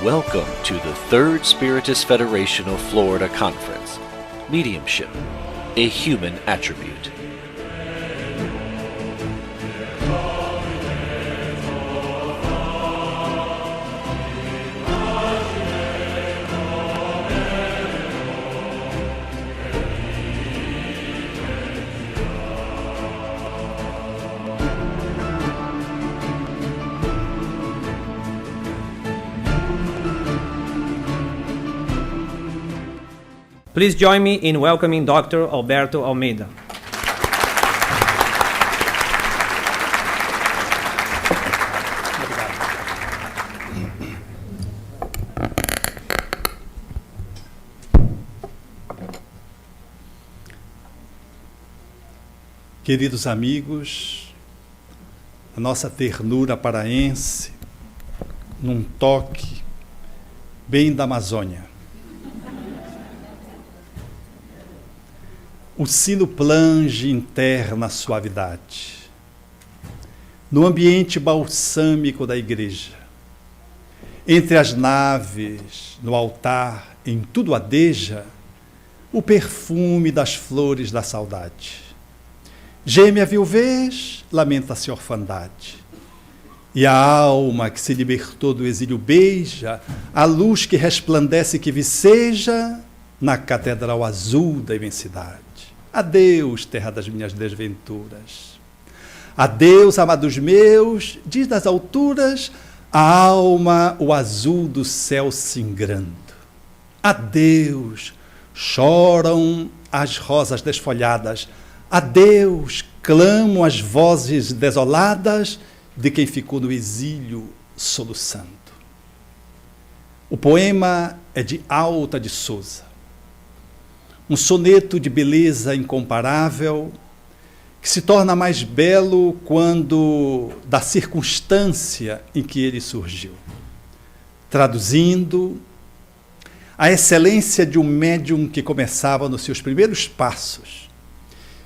Welcome to the Third Spiritus Federation of Florida Conference. Mediumship, a human attribute. Please join me in welcoming Dr. Alberto Almeida. Queridos amigos, a nossa ternura paraense, num toque bem da Amazônia. O sino plange interna suavidade. No ambiente balsâmico da igreja, entre as naves, no altar, em tudo adeja o perfume das flores da saudade. Geme a viuvez, lamenta-se a orfandade. E a alma que se libertou do exílio beija a luz que resplandece e que viceja na catedral azul da imensidade. Adeus, terra das minhas desventuras. Adeus, amados meus, diz das alturas a alma o azul do céu singrando. Adeus, choram as rosas desfolhadas. Adeus, clamam as vozes desoladas de quem ficou no exílio soluçando. O poema é de Alta de Souza. Um soneto de beleza incomparável, que se torna mais belo quando da circunstância em que ele surgiu. Traduzindo, a excelência de um médium que começava nos seus primeiros passos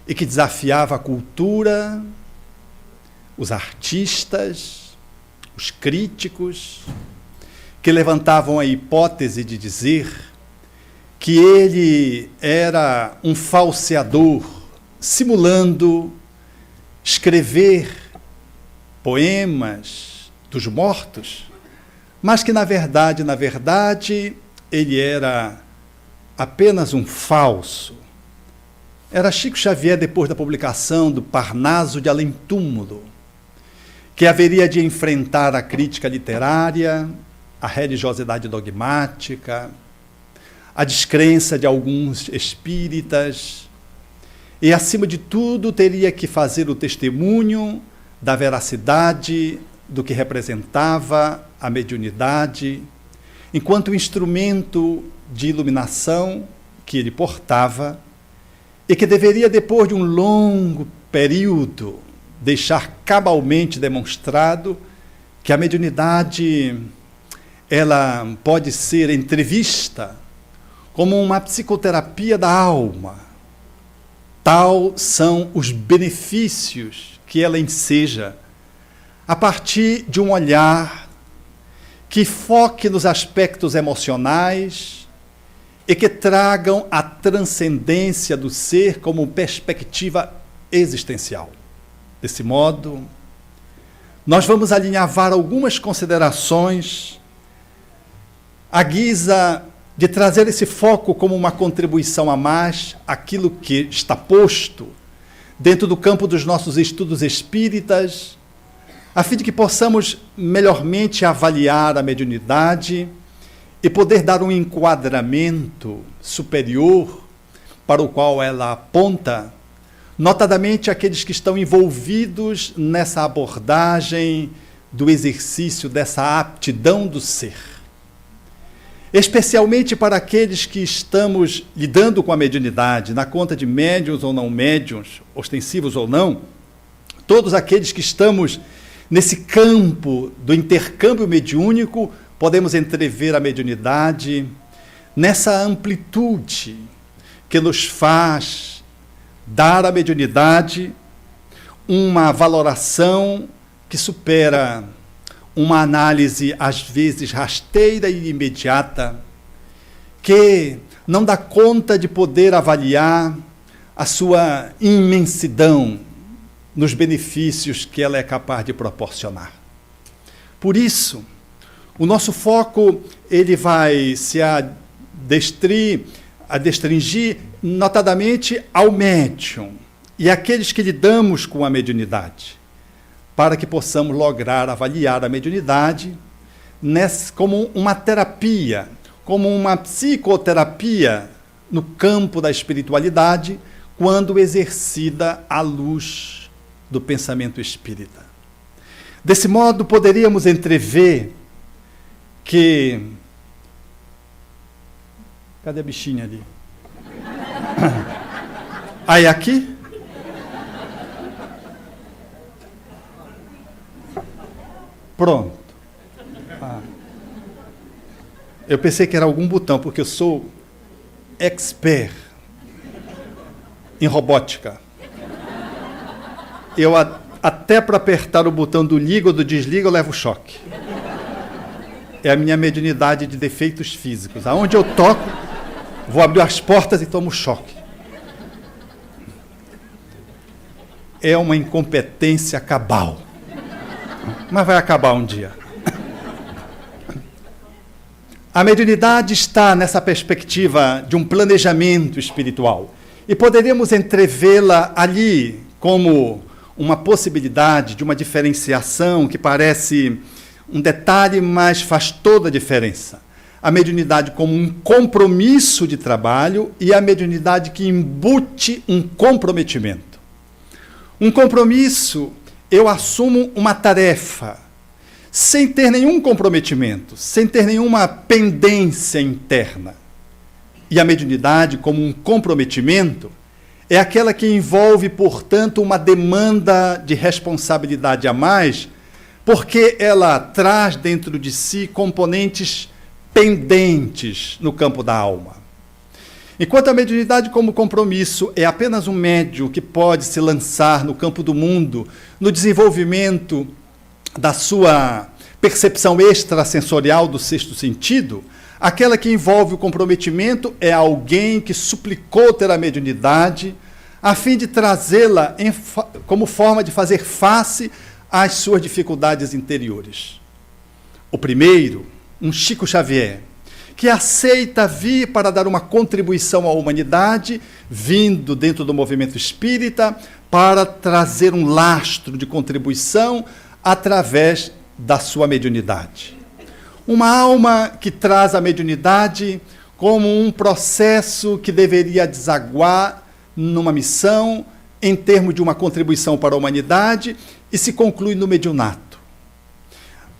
e que desafiava a cultura, os artistas, os críticos, que levantavam a hipótese de dizer que ele era um falseador, simulando escrever poemas dos mortos, mas que, na verdade, ele era apenas um falso. Era Chico Xavier depois da publicação do Parnaso de Além Túmulo, que haveria de enfrentar a crítica literária, a religiosidade dogmática, a descrença de alguns espíritas, e, acima de tudo, teria que fazer o testemunho da veracidade do que representava a mediunidade, enquanto instrumento de iluminação que ele portava, e que deveria, depois de um longo período, deixar cabalmente demonstrado que a mediunidade ela pode ser entrevista como uma psicoterapia da alma. Tal são os benefícios que ela enseja a partir de um olhar que foque nos aspectos emocionais e que tragam a transcendência do ser como perspectiva existencial. Desse modo, nós vamos alinhavar algumas considerações à guisa de trazer esse foco como uma contribuição a mais àquilo que está posto dentro do campo dos nossos estudos espíritas, a fim de que possamos melhormente avaliar a mediunidade e poder dar um enquadramento superior para o qual ela aponta, notadamente aqueles que estão envolvidos nessa abordagem do exercício dessa aptidão do ser. Especialmente para aqueles que estamos lidando com a mediunidade, na conta de médiuns ou não médiuns, ostensivos ou não, todos aqueles que estamos nesse campo do intercâmbio mediúnico, podemos entrever a mediunidade nessa amplitude que nos faz dar à mediunidade uma valoração que supera uma análise às vezes rasteira e imediata, que não dá conta de poder avaliar a sua imensidão nos benefícios que ela é capaz de proporcionar. Por isso, o nosso foco ele vai se adestringir notadamente ao médium e àqueles que lidamos com a mediunidade, para que possamos lograr avaliar a mediunidade como uma terapia, como uma psicoterapia no campo da espiritualidade, quando exercida à luz do pensamento espírita. Desse modo, poderíamos entrever que... Cadê a bichinha ali? Aí, aqui? Pronto. Eu pensei que era algum botão, porque eu sou expert em robótica. Eu até para apertar o botão do liga ou do desliga, eu levo choque. É a minha mediunidade de defeitos físicos. Aonde eu toco, vou abrir as portas e tomo choque. É uma incompetência cabal. Mas vai acabar um dia. A mediunidade está nessa perspectiva de um planejamento espiritual. E poderíamos entrevê-la ali como uma possibilidade de uma diferenciação que parece um detalhe, mas faz toda a diferença. A mediunidade como um compromisso de trabalho e a mediunidade que embute um comprometimento. Um compromisso, eu assumo uma tarefa, sem ter nenhum comprometimento, sem ter nenhuma pendência interna. E a mediunidade, como um comprometimento, é aquela que envolve, portanto, uma demanda de responsabilidade a mais, porque ela traz dentro de si componentes pendentes no campo da alma. Enquanto a mediunidade como compromisso é apenas um médium que pode se lançar no campo do mundo, no desenvolvimento da sua percepção extrasensorial do sexto sentido, aquela que envolve o comprometimento é alguém que suplicou ter a mediunidade a fim de trazê-la como forma de fazer face às suas dificuldades interiores. O primeiro, um Chico Xavier, que aceita vir para dar uma contribuição à humanidade, vindo dentro do movimento espírita, para trazer um lastro de contribuição através da sua mediunidade. Uma alma que traz a mediunidade como um processo que deveria desaguar numa missão, em termos de uma contribuição para a humanidade, e se conclui no mediunato.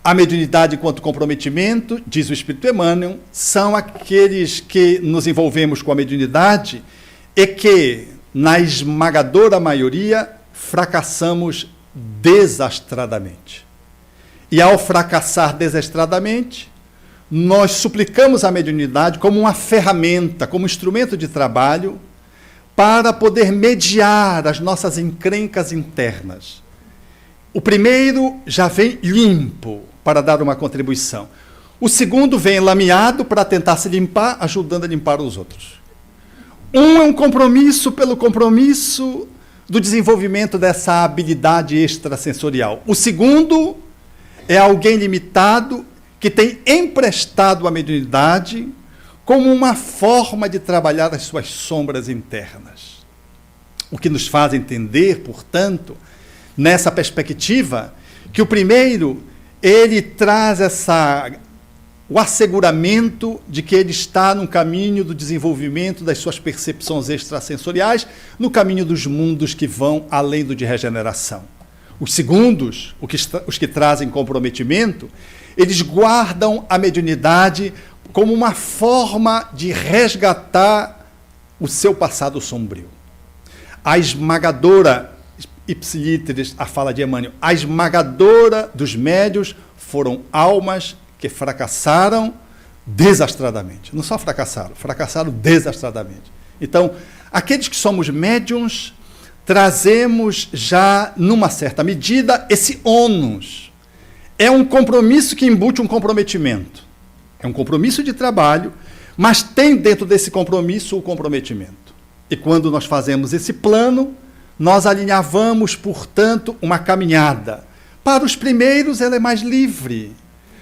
A mediunidade enquanto comprometimento, diz o Espírito Emmanuel, são aqueles que nos envolvemos com a mediunidade e que, na esmagadora maioria, fracassamos desastradamente. E ao fracassar desastradamente, nós suplicamos a mediunidade como uma ferramenta, como instrumento de trabalho, para poder mediar as nossas encrencas internas. O primeiro já vem limpo para dar uma contribuição. O segundo vem lameado para tentar se limpar, ajudando a limpar os outros. Um é um compromisso pelo compromisso do desenvolvimento dessa habilidade extrasensorial. O segundo é alguém limitado que tem emprestado a mediunidade como uma forma de trabalhar as suas sombras internas. O que nos faz entender, portanto, nessa perspectiva, que o primeiro, ele traz o asseguramento de que ele está no caminho do desenvolvimento das suas percepções extrasensoriais, no caminho dos mundos que vão além do de regeneração. Os segundos, os que trazem comprometimento, eles guardam a mediunidade como uma forma de resgatar o seu passado sombrio. A esmagadora, ipsilíteres, a fala de Emmanuel, a esmagadora dos médios foram almas que fracassaram desastradamente. Não só fracassaram desastradamente. Então, aqueles que somos médiuns, trazemos já, numa certa medida, esse ônus, é um compromisso que embute um comprometimento. É um compromisso de trabalho, mas tem dentro desse compromisso o comprometimento. E quando nós fazemos esse plano, nós alinhavamos, portanto, uma caminhada. Para os primeiros, ela é mais livre,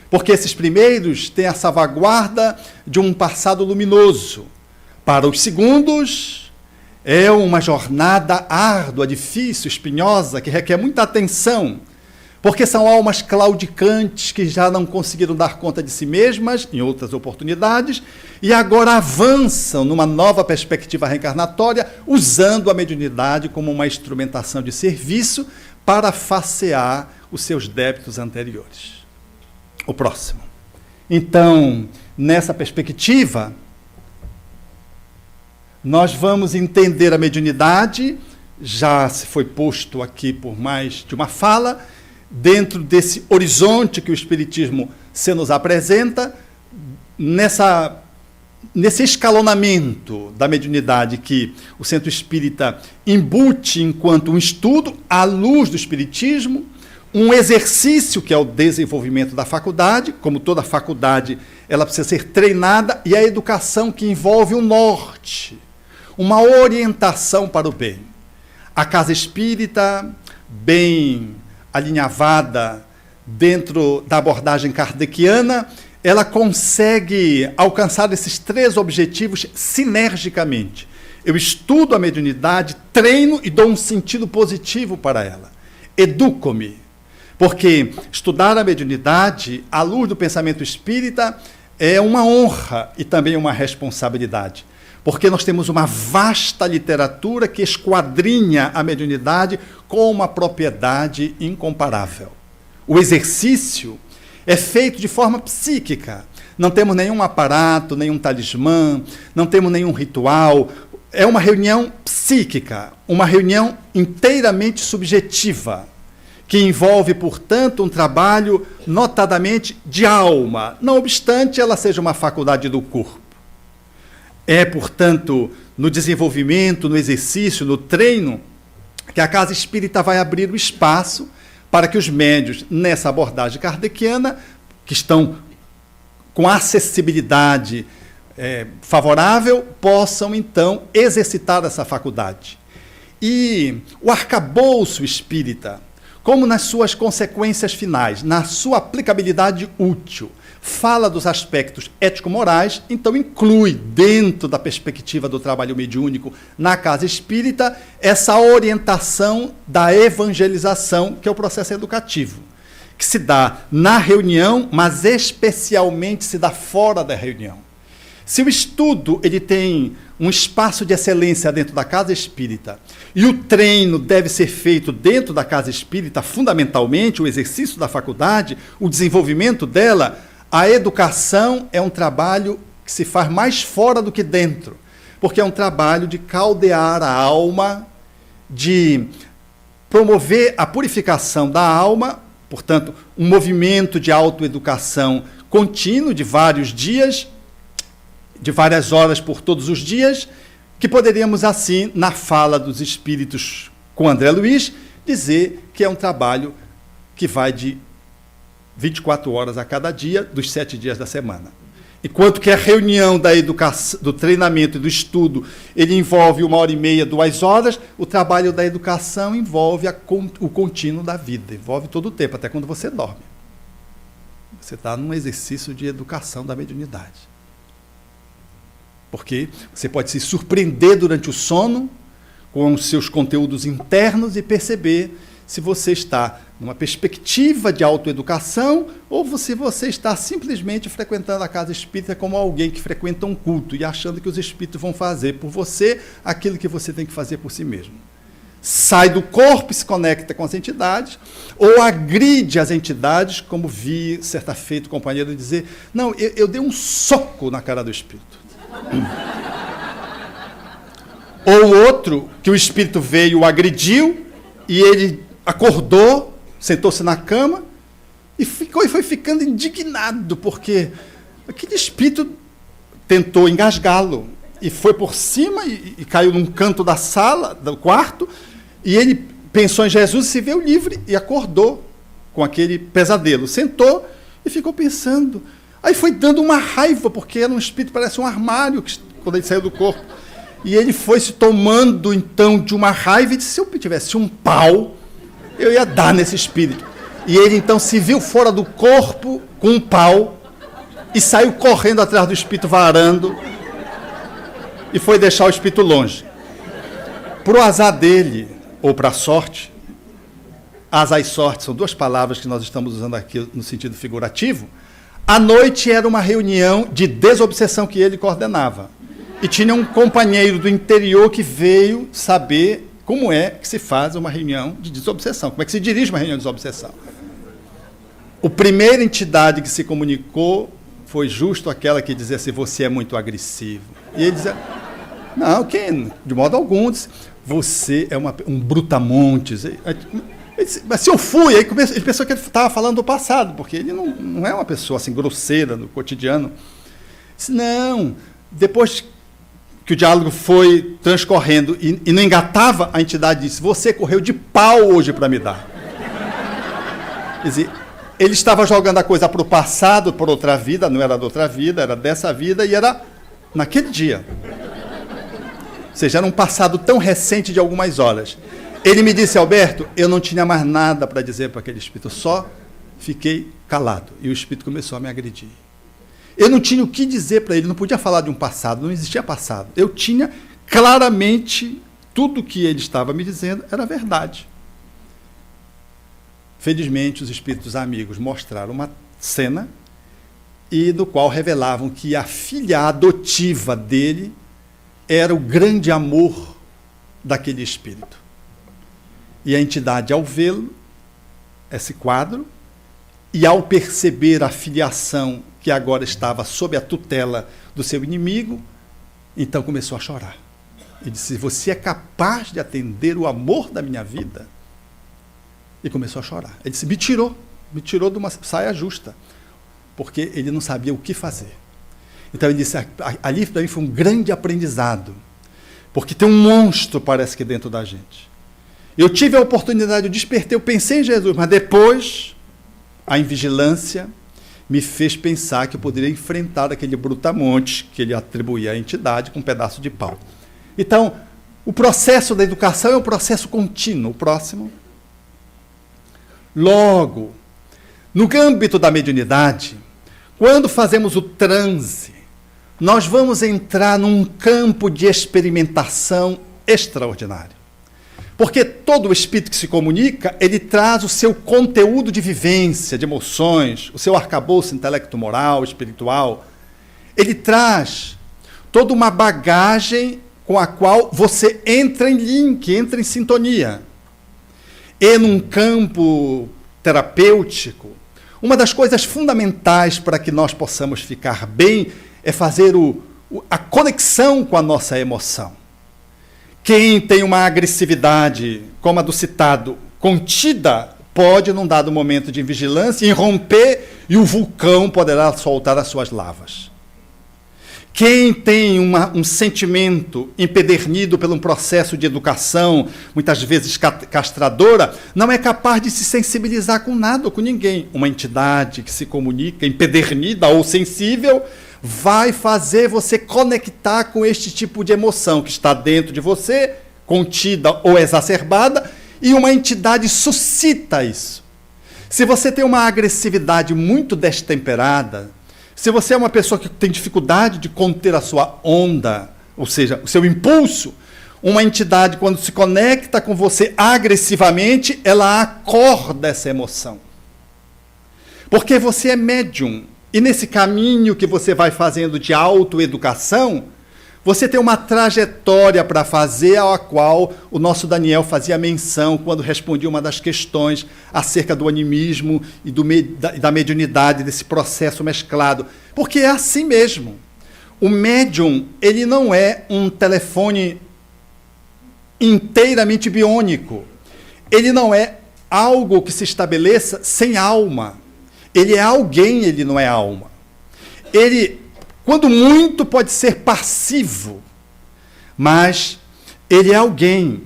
porque esses primeiros têm a salvaguarda de um passado luminoso. Para os segundos, é uma jornada árdua, difícil, espinhosa, que requer muita atenção, porque são almas claudicantes que já não conseguiram dar conta de si mesmas em outras oportunidades e agora avançam numa nova perspectiva reencarnatória, usando a mediunidade como uma instrumentação de serviço para facear os seus débitos anteriores. O próximo. Então, nessa perspectiva, nós vamos entender a mediunidade, já se foi posto aqui por mais de uma fala, dentro desse horizonte que o Espiritismo se nos apresenta, nesse escalonamento da mediunidade que o Centro Espírita embute enquanto um estudo à luz do Espiritismo, um exercício que é o desenvolvimento da faculdade, como toda faculdade, ela precisa ser treinada, e a educação que envolve o norte, uma orientação para o bem. A casa espírita, bem alinhavada dentro da abordagem kardeciana, ela consegue alcançar esses três objetivos sinergicamente. Eu estudo a mediunidade, treino e dou um sentido positivo para ela. Educo-me, porque estudar a mediunidade, à luz do pensamento espírita, é uma honra e também uma responsabilidade. Porque nós temos uma vasta literatura que esquadrinha a mediunidade com uma propriedade incomparável. O exercício é feito de forma psíquica. Não temos nenhum aparato, nenhum talismã, não temos nenhum ritual. É uma reunião psíquica, uma reunião inteiramente subjetiva, que envolve, portanto, um trabalho notadamente de alma, não obstante ela seja uma faculdade do corpo. É, portanto, no desenvolvimento, no exercício, no treino, que a casa espírita vai abrir o espaço para que os médiuns, nessa abordagem kardeciana, que estão com acessibilidade favorável, possam, então, exercitar essa faculdade. E o arcabouço espírita, como nas suas consequências finais, na sua aplicabilidade útil, fala dos aspectos ético-morais, então inclui, dentro da perspectiva do trabalho mediúnico na casa espírita, essa orientação da evangelização, que é o processo educativo, que se dá na reunião, mas especialmente se dá fora da reunião. Se o estudo ele tem um espaço de excelência dentro da casa espírita e o treino deve ser feito dentro da casa espírita, fundamentalmente, o exercício da faculdade, o desenvolvimento dela, a educação é um trabalho que se faz mais fora do que dentro, porque é um trabalho de caldear a alma, de promover a purificação da alma, portanto, um movimento de autoeducação contínuo de vários dias, de várias horas por todos os dias, que poderíamos, assim, na fala dos espíritos com André Luiz, dizer que é um trabalho que vai de 24 horas a cada dia, dos 7 dias da semana. Enquanto que a reunião da educação, do treinamento e do estudo, ele envolve 1h30, 2 horas, o trabalho da educação envolve o contínuo da vida, envolve todo o tempo, até quando você dorme. Você está num exercício de educação da mediunidade. Porque você pode se surpreender durante o sono com os seus conteúdos internos e perceber se você está numa perspectiva de autoeducação ou se você está simplesmente frequentando a casa espírita como alguém que frequenta um culto e achando que os espíritos vão fazer por você aquilo que você tem que fazer por si mesmo. Sai do corpo e se conecta com as entidades, ou agride as entidades, como vi certa feita o companheiro dizer, não, eu dei um soco na cara do espírito. Ou outro, que o espírito veio, o agrediu, e ele acordou, sentou-se na cama, e foi ficando indignado, porque aquele espírito tentou engasgá-lo, e foi por cima, e caiu num canto da sala, do quarto, e ele pensou em Jesus e se viu livre, e acordou. com aquele pesadelo. Sentou e ficou pensando. Aí foi dando uma raiva, porque era um espírito, parece um armário, quando ele saiu do corpo. E ele foi se tomando, então, de uma raiva e disse, se eu tivesse um pau, eu ia dar nesse espírito. E ele, então, se viu fora do corpo com um pau e saiu correndo atrás do espírito, varando, e foi deixar o espírito longe. Para o azar dele, ou para a sorte, azar e sorte são duas palavras que nós estamos usando aqui no sentido figurativo, à noite era uma reunião de desobsessão que ele coordenava. E tinha um companheiro do interior que veio saber como é que se faz uma reunião de desobsessão, como é que se dirige uma reunião de desobsessão. A primeira entidade que se comunicou foi justo aquela que dizia assim, você é muito agressivo. E ele dizia, não, de modo algum, disse, você é um brutamontes. Mas se eu fui, aí ele pensou que ele estava falando do passado, porque ele não é uma pessoa assim grosseira no cotidiano. Disse, não, depois que o diálogo foi transcorrendo e não engatava, a entidade disse, você correu de pau hoje para me dar. Quer dizer, ele estava jogando a coisa para o passado, por outra vida, não era de outra vida, era dessa vida e era naquele dia. Ou seja, era um passado tão recente de algumas horas. Ele me disse, Alberto, eu não tinha mais nada para dizer para aquele espírito, só fiquei calado. E o espírito começou a me agredir. Eu não tinha o que dizer para ele, não podia falar de um passado, não existia passado. Eu tinha claramente tudo o que ele estava me dizendo era verdade. Felizmente, os espíritos amigos mostraram uma cena e do qual revelavam que a filha adotiva dele era o grande amor daquele espírito. E a entidade, ao vê-lo, esse quadro, e ao perceber a filiação que agora estava sob a tutela do seu inimigo, então começou a chorar. E disse, você é capaz de atender o amor da minha vida? E começou a chorar. Ele disse, me tirou de uma saia justa, porque ele não sabia o que fazer. Então ele disse, ali para mim foi um grande aprendizado, porque tem um monstro, parece que dentro da gente. Eu tive a oportunidade, eu despertei, eu pensei em Jesus, mas depois a invigilância me fez pensar que eu poderia enfrentar aquele brutamonte que ele atribuía à entidade com um pedaço de pau. Então, o processo da educação é um processo contínuo. O próximo. Logo, no âmbito da mediunidade, quando fazemos o transe, nós vamos entrar num campo de experimentação extraordinário. Porque todo o espírito que se comunica, ele traz o seu conteúdo de vivência, de emoções, o seu arcabouço intelecto-moral, espiritual. Ele traz toda uma bagagem com a qual você entra em link, entra em sintonia. E num campo terapêutico, uma das coisas fundamentais para que nós possamos ficar bem é fazer a conexão com a nossa emoção. Quem tem uma agressividade, como a do citado, contida, pode, num dado momento de vigilância, irromper e o vulcão poderá soltar as suas lavas. Quem tem um sentimento empedernido por um processo de educação, muitas vezes castradora, não é capaz de se sensibilizar com nada ou com ninguém. Uma entidade que se comunica empedernida ou sensível vai fazer você conectar com este tipo de emoção que está dentro de você, contida ou exacerbada, e uma entidade suscita isso. Se você tem uma agressividade muito destemperada, se você é uma pessoa que tem dificuldade de conter a sua onda, ou seja, o seu impulso, uma entidade, quando se conecta com você agressivamente, ela acorda essa emoção. Porque você é médium. E nesse caminho que você vai fazendo de autoeducação, você tem uma trajetória para fazer, a qual o nosso Daniel fazia menção quando respondia uma das questões acerca do animismo e da mediunidade, desse processo mesclado. Porque é assim mesmo. O médium, ele não é um telefone inteiramente biônico. Ele não é algo que se estabeleça sem alma. Ele é alguém, ele não é alma. Ele, quando muito, pode ser passivo, mas ele é alguém.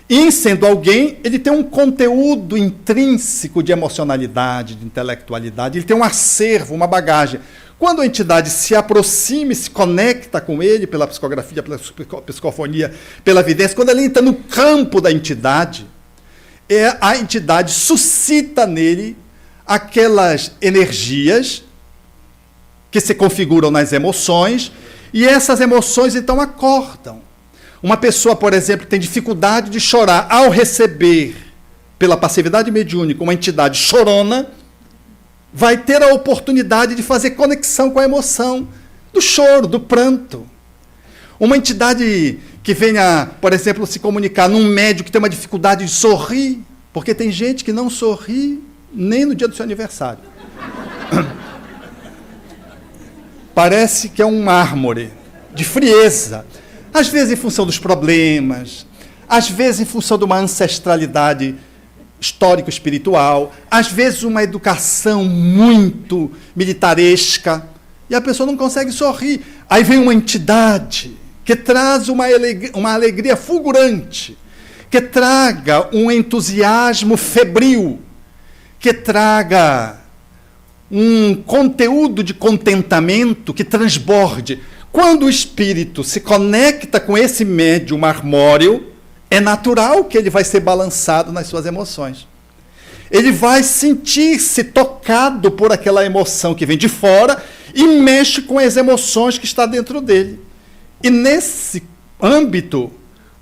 E, em sendo alguém, ele tem um conteúdo intrínseco de emocionalidade, de intelectualidade, ele tem um acervo, uma bagagem. Quando a entidade se aproxima e se conecta com ele pela psicografia, pela psicofonia, pela evidência, quando ele entra no campo da entidade, a entidade suscita nele aquelas energias que se configuram nas emoções, e essas emoções então acordam. Uma pessoa, por exemplo, que tem dificuldade de chorar, ao receber, pela passividade mediúnica, uma entidade chorona, vai ter a oportunidade de fazer conexão com a emoção do choro, do pranto. Uma entidade que venha, por exemplo, se comunicar num médium que tem uma dificuldade de sorrir, porque tem gente que não sorri nem no dia do seu aniversário. Parece que é um mármore de frieza. Às vezes em função dos problemas, às vezes em função de uma ancestralidade histórico-espiritual, às vezes uma educação muito militaresca, e a pessoa não consegue sorrir. Aí vem uma entidade que traz uma alegria fulgurante, que traga um entusiasmo febril, que traga um conteúdo de contentamento que transborde. Quando o espírito se conecta com esse médium marmóreo, é natural que ele vai ser balançado nas suas emoções. Ele vai sentir-se tocado por aquela emoção que vem de fora e mexe com as emoções que está dentro dele. E nesse âmbito,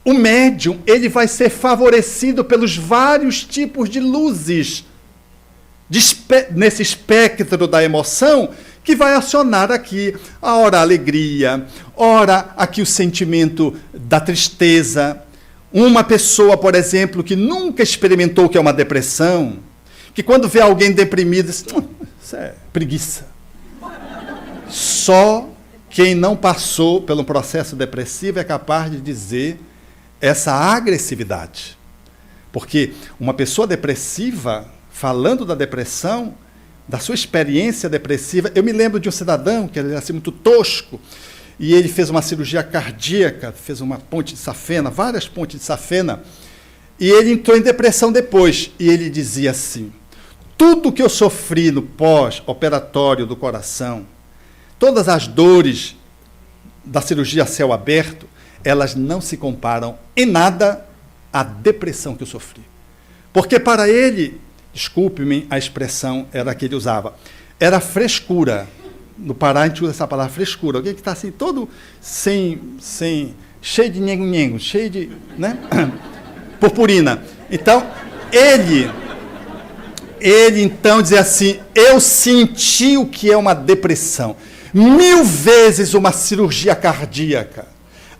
o médium ele vai ser favorecido pelos vários tipos de luzes nesse espectro da emoção, que vai acionar aqui, ora a alegria, ora aqui o sentimento da tristeza. Uma pessoa, por exemplo, que nunca experimentou o que é uma depressão, que quando vê alguém deprimido, diz, isso é preguiça. Só quem não passou pelo processo depressivo é capaz de dizer essa agressividade. Porque uma pessoa depressiva, falando da depressão, da sua experiência depressiva, eu me lembro de um cidadão que era assim, muito tosco, e ele fez uma cirurgia cardíaca, fez uma ponte de safena, várias pontes de safena, e ele entrou em depressão depois, e ele dizia assim, tudo que eu sofri no pós-operatório do coração, todas as dores da cirurgia a céu aberto, elas não se comparam em nada à depressão que eu sofri. Porque para ele, desculpe-me a expressão, era a que ele usava, era frescura. No Pará a gente usa essa palavra frescura. Alguém que está assim, todo cheio de nhengo-nhengo, cheio de, né? Purpurina. Então, ele então dizia assim, eu senti o que é uma depressão. 1000 vezes uma cirurgia cardíaca.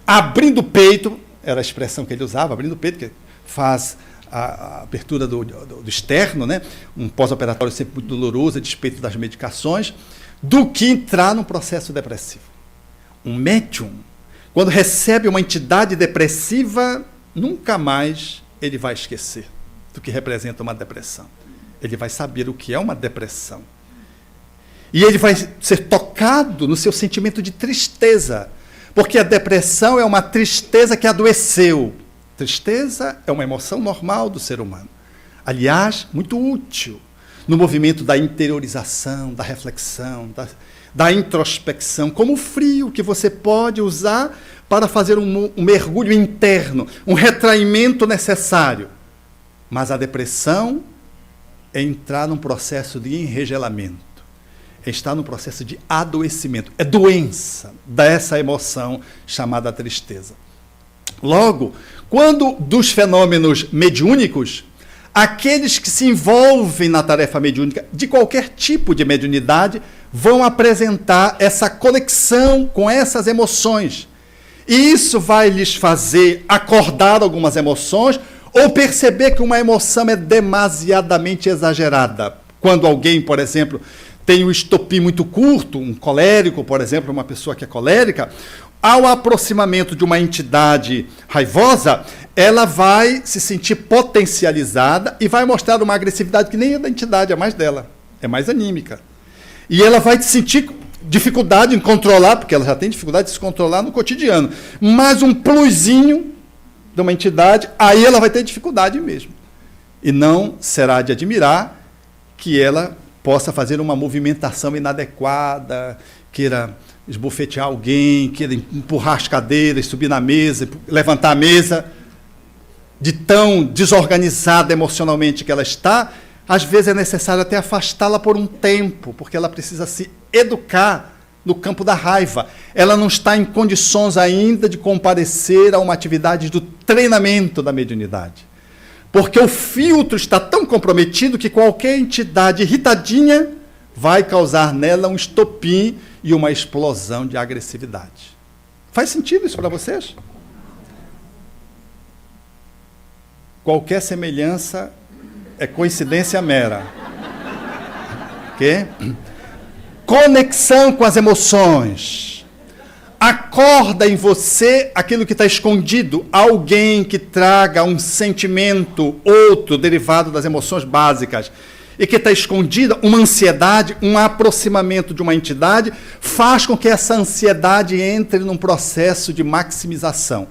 Abrindo o peito, era a expressão que ele usava, abrindo o peito, que faz a abertura do externo, né? Um pós-operatório sempre muito doloroso, a despeito das medicações, do que entrar num processo depressivo. Um médium, quando recebe uma entidade depressiva, nunca mais ele vai esquecer do que representa uma depressão. Ele vai saber o que é uma depressão. E ele vai ser tocado no seu sentimento de tristeza, porque a depressão é uma tristeza que adoeceu. Tristeza é uma emoção normal do ser humano. Aliás, muito útil no movimento da interiorização, da reflexão, da introspecção, como o frio que você pode usar para fazer um mergulho interno, um retraimento necessário. Mas a depressão é entrar num processo de enregelamento, é estar num processo de adoecimento, é doença dessa emoção chamada tristeza. Logo, quando dos fenômenos mediúnicos, aqueles que se envolvem na tarefa mediúnica, de qualquer tipo de mediunidade, vão apresentar essa conexão com essas emoções. E isso vai lhes fazer acordar algumas emoções ou perceber que uma emoção é demasiadamente exagerada. Quando alguém, por exemplo, tem um estopim muito curto, um colérico, por exemplo, uma pessoa que é colérica, ao aproximamento de uma entidade raivosa, ela vai se sentir potencializada e vai mostrar uma agressividade que nem é da entidade, é mais dela, é mais anímica. E ela vai sentir dificuldade em controlar, porque ela já tem dificuldade de se controlar no cotidiano, mas um plusinho de uma entidade, aí ela vai ter dificuldade mesmo. E não será de admirar que ela possa fazer uma movimentação inadequada, queira esbofetear alguém, queira empurrar as cadeiras, subir na mesa, levantar a mesa, de tão desorganizada emocionalmente que ela está. Às vezes é necessário até afastá-la por um tempo, porque ela precisa se educar no campo da raiva. Ela não está em condições ainda de comparecer a uma atividade do treinamento da mediunidade. Porque o filtro está tão comprometido que qualquer entidade irritadinha vai causar nela um estopim e uma explosão de agressividade. Faz sentido isso para vocês? Qualquer semelhança é coincidência mera. Ok? Conexão com as emoções. Acorda em você aquilo que está escondido. Alguém que traga um sentimento, outro, derivado das emoções básicas, e que está escondida, uma ansiedade, um aproximamento de uma entidade, faz com que essa ansiedade entre num processo de maximização.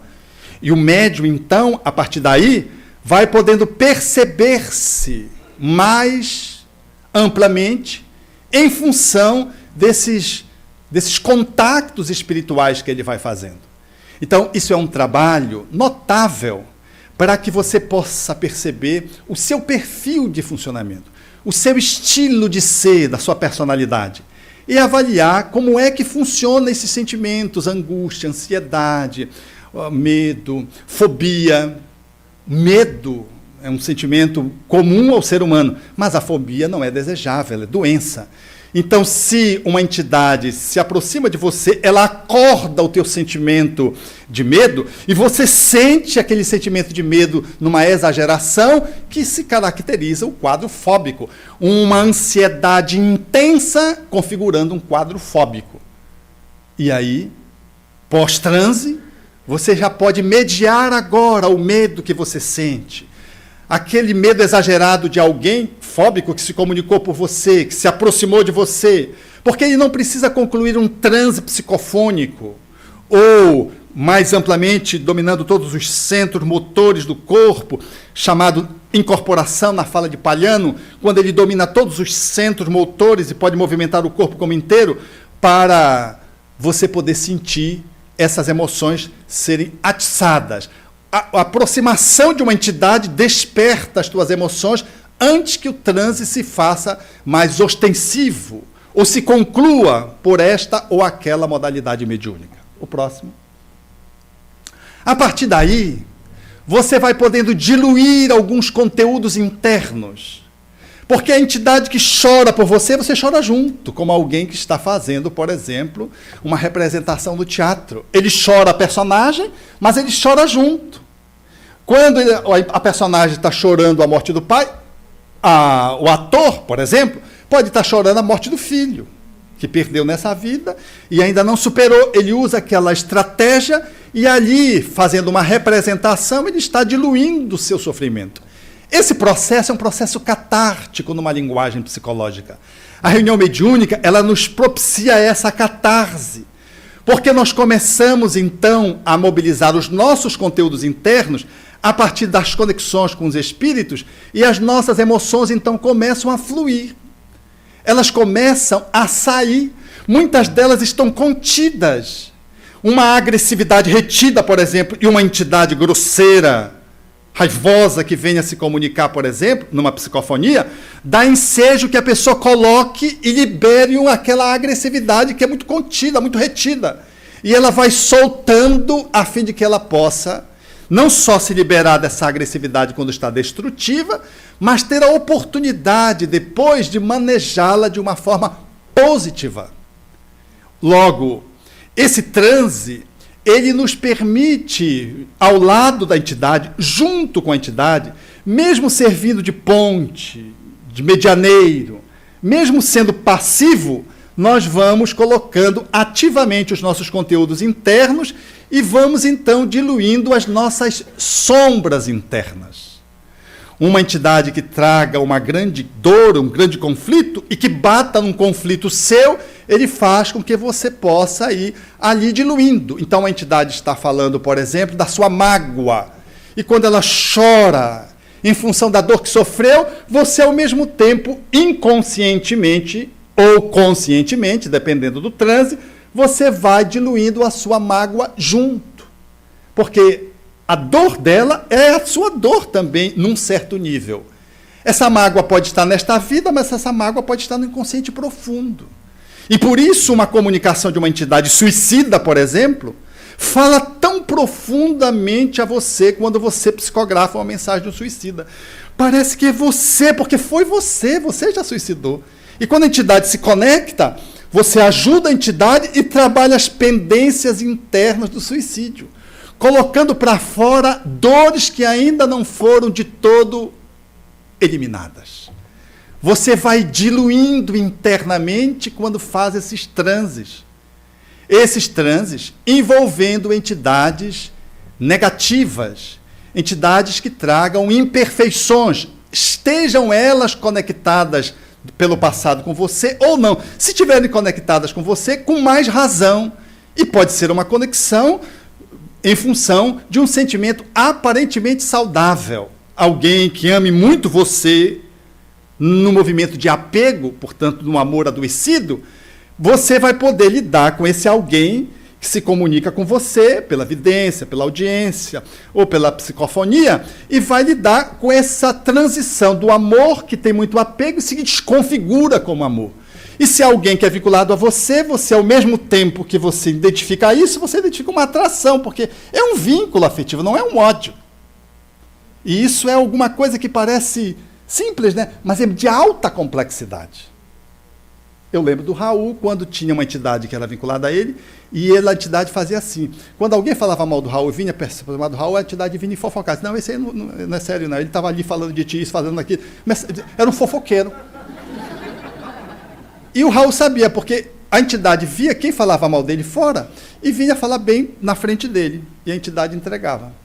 E o médium, então, a partir daí, vai podendo perceber-se mais amplamente em função desses contatos espirituais que ele vai fazendo. Então, isso é um trabalho notável para que você possa perceber o seu perfil de funcionamento, o seu estilo de ser, da sua personalidade, e avaliar como é que funcionam esses sentimentos, angústia, ansiedade, medo, fobia. Medo é um sentimento comum ao ser humano, mas a fobia não é desejável, é doença. Então, se uma entidade se aproxima de você, ela acorda o teu sentimento de medo e você sente aquele sentimento de medo numa exageração que se caracteriza o quadro fóbico. Uma ansiedade intensa configurando um quadro fóbico. E aí, pós-transe, você já pode mediar agora o medo que você sente. Aquele medo exagerado de alguém fóbico que se comunicou por você, que se aproximou de você, porque ele não precisa concluir um transe psicofônico, ou, mais amplamente, dominando todos os centros motores do corpo, chamado incorporação na fala de Palhano, quando ele domina todos os centros motores e pode movimentar o corpo como inteiro, para você poder sentir essas emoções serem atiçadas. A aproximação de uma entidade desperta as tuas emoções antes que o transe se faça mais ostensivo ou se conclua por esta ou aquela modalidade mediúnica. O próximo. A partir daí, você vai podendo diluir alguns conteúdos internos. Porque a entidade que chora por você, você chora junto, como alguém que está fazendo, por exemplo, uma representação do teatro. Ele chora a personagem, mas ele chora junto. Quando a personagem está chorando a morte do pai, o ator, por exemplo, pode estar chorando a morte do filho, que perdeu nessa vida e ainda não superou. Ele usa aquela estratégia e ali, fazendo uma representação, ele está diluindo o seu sofrimento. Esse processo é um processo catártico numa linguagem psicológica. A reunião mediúnica, ela nos propicia essa catarse, porque nós começamos, então, a mobilizar os nossos conteúdos internos a partir das conexões com os espíritos e as nossas emoções, então, começam a fluir. Elas começam a sair. Muitas delas estão contidas. Uma agressividade retida, por exemplo, e uma entidade grosseira, raivosa que venha se comunicar, por exemplo, numa psicofonia, dá ensejo que a pessoa coloque e libere aquela agressividade que é muito contida, muito retida. E ela vai soltando a fim de que ela possa não só se liberar dessa agressividade quando está destrutiva, mas ter a oportunidade depois de manejá-la de uma forma positiva. Logo, esse transe, ele nos permite, ao lado da entidade, junto com a entidade, mesmo servindo de ponte, de medianeiro, mesmo sendo passivo, nós vamos colocando ativamente os nossos conteúdos internos e vamos, então, diluindo as nossas sombras internas. Uma entidade que traga uma grande dor, um grande conflito, e que bata num conflito seu, ele faz com que você possa ir ali diluindo. Então, a entidade está falando, por exemplo, da sua mágoa. E quando ela chora em função da dor que sofreu, você, ao mesmo tempo, inconscientemente ou conscientemente, dependendo do transe, você vai diluindo a sua mágoa junto. Porque a dor dela é a sua dor também, num certo nível. Essa mágoa pode estar nesta vida, mas essa mágoa pode estar no inconsciente profundo. E por isso uma comunicação de uma entidade suicida, por exemplo, fala tão profundamente a você quando você psicografa uma mensagem de um suicida. Parece que é você, porque foi você já suicidou. E quando a entidade se conecta, você ajuda a entidade e trabalha as pendências internas do suicídio, colocando para fora dores que ainda não foram de todo eliminadas. Você vai diluindo internamente quando faz esses transes. Esses transes envolvendo entidades negativas, entidades que tragam imperfeições, estejam elas conectadas pelo passado com você ou não. Se estiverem conectadas com você, com mais razão. E pode ser uma conexão em função de um sentimento aparentemente saudável. Alguém que ame muito você, no movimento de apego, portanto, no amor adoecido, você vai poder lidar com esse alguém que se comunica com você pela vidência, pela audiência ou pela psicofonia e vai lidar com essa transição do amor que tem muito apego e se desconfigura como amor. E se alguém que é vinculado a você, você ao mesmo tempo que você identifica isso, você identifica uma atração, porque é um vínculo afetivo, não é um ódio. E isso é alguma coisa que parece simples, né? Mas é de alta complexidade. Eu lembro do Raul, quando tinha uma entidade que era vinculada a ele, e a entidade fazia assim. Quando alguém falava mal do Raul e vinha perceber do Raul, a entidade vinha e fofocar. Não, esse aí não é sério, não. Ele estava ali falando de ti, isso, fazendo aquilo. Mas era um fofoqueiro. E o Raul sabia, porque a entidade via quem falava mal dele fora e vinha falar bem na frente dele. E a entidade entregava.